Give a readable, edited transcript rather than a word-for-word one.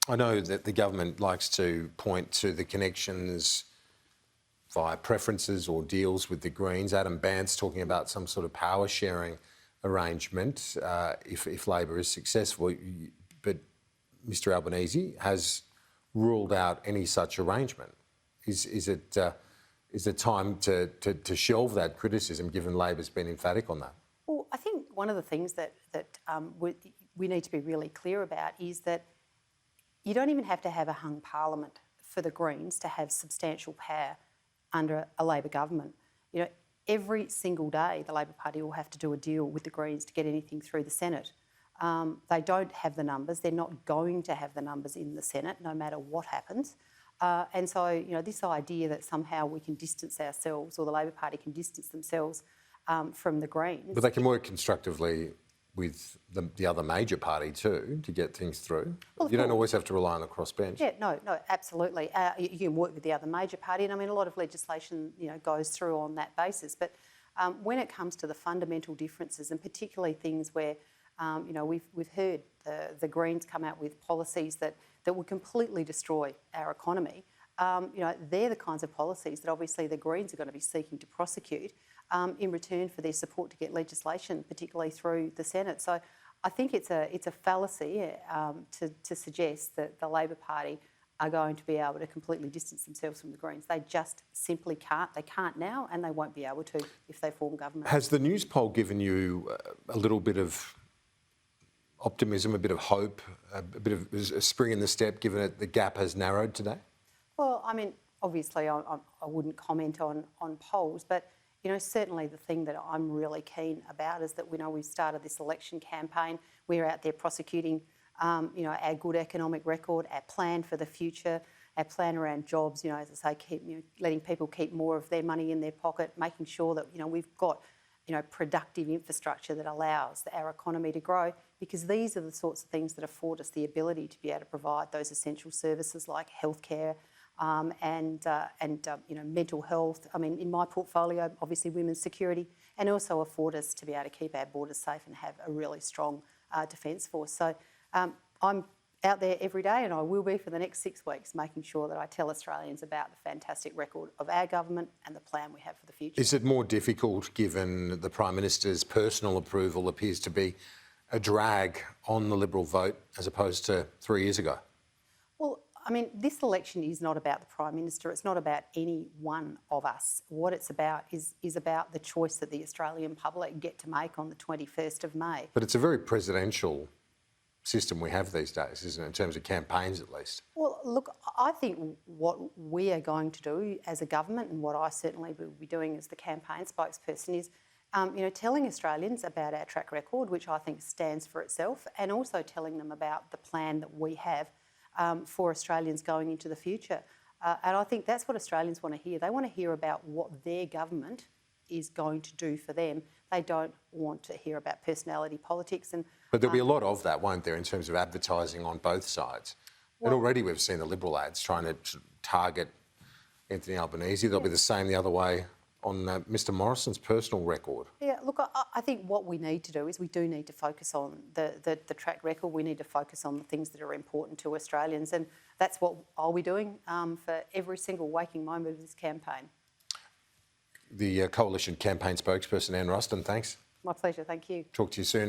I know that the government likes to point to the connections via preferences or deals with the Greens. Adam Bandt's talking about some sort of power sharing arrangement if Labor is successful. But Mr Albanese has ruled out any such arrangement. Is it time to shelve that criticism, given Labor's been emphatic on that? Well, I think one of the things that we need to be really clear about is that you don't even have to have a hung parliament for the Greens to have substantial power under a Labor government. You know, every single day the Labor Party will have to do a deal with the Greens to get anything through the Senate. They don't have the numbers. They're not going to have the numbers in the Senate, no matter what happens. And so, you know, this idea that somehow we can distance ourselves, or the Labor Party can distance themselves from the Greens. But they can work constructively with the other major party too to get things through. Well, you don't always have to rely on the crossbench. Yeah, no, absolutely. You can work with the other major party, and I mean a lot of legislation, you know, goes through on that basis. But when it comes to the fundamental differences, and particularly things where, you know, we've heard the Greens come out with policies that would completely destroy our economy. You know, they're the kinds of policies that obviously the Greens are going to be seeking to prosecute in return for their support to get legislation, particularly through the Senate. So I think it's a fallacy to suggest that the Labor Party are going to be able to completely distance themselves from the Greens. They just simply can't. They can't now, and they won't be able to if they form government. Has the news poll given you a little bit of optimism, a bit of hope, a bit of a spring in the step, given that the gap has narrowed today? Well, I mean, obviously I wouldn't comment on polls, but, you know, certainly the thing that I'm really keen about is that we know we've started this election campaign. We're out there prosecuting, you know, our good economic record, our plan for the future, our plan around jobs, you know, as I say, letting people keep more of their money in their pocket, making sure that, you know, we've got, you know, productive infrastructure that allows our economy to grow, because these are the sorts of things that afford us the ability to be able to provide those essential services like healthcare, and you know, mental health. I mean, in my portfolio, obviously women's security, and also afford us to be able to keep our borders safe and have a really strong defence force. So I'm out there every day, and I will be for the next 6 weeks, making sure that I tell Australians about the fantastic record of our government and the plan we have for the future. Is it more difficult, given the Prime Minister's personal approval appears to be a drag on the Liberal vote as opposed to 3 years ago? Well, I mean, this election is not about the Prime Minister. It's not about any one of us. What it's about is about the choice that the Australian public get to make on the 21st of May. But it's a very presidential system we have these days, isn't it, in terms of campaigns at least? Well, look, I think what we are going to do as a government, and what I certainly will be doing as the campaign spokesperson, is you know, telling Australians about our track record, which I think stands for itself, and also telling them about the plan that we have for Australians going into the future. And I think that's what Australians want to hear. They want to hear about what their government is going to do for them. They don't want to hear about personality politics. But there'll be a lot of that, won't there, in terms of advertising on both sides? Well, and already we've seen the Liberal ads trying to target Anthony Albanese. There'll be the same the other way on Mr Morrison's personal record. Yeah, look, I think what we need to do is we do need to focus on the track record. We need to focus on the things that are important to Australians, and that's what I'll be doing for every single waking moment of this campaign. The Coalition campaign spokesperson, Anne Ruston, thanks. My pleasure, thank you. Talk to you soon.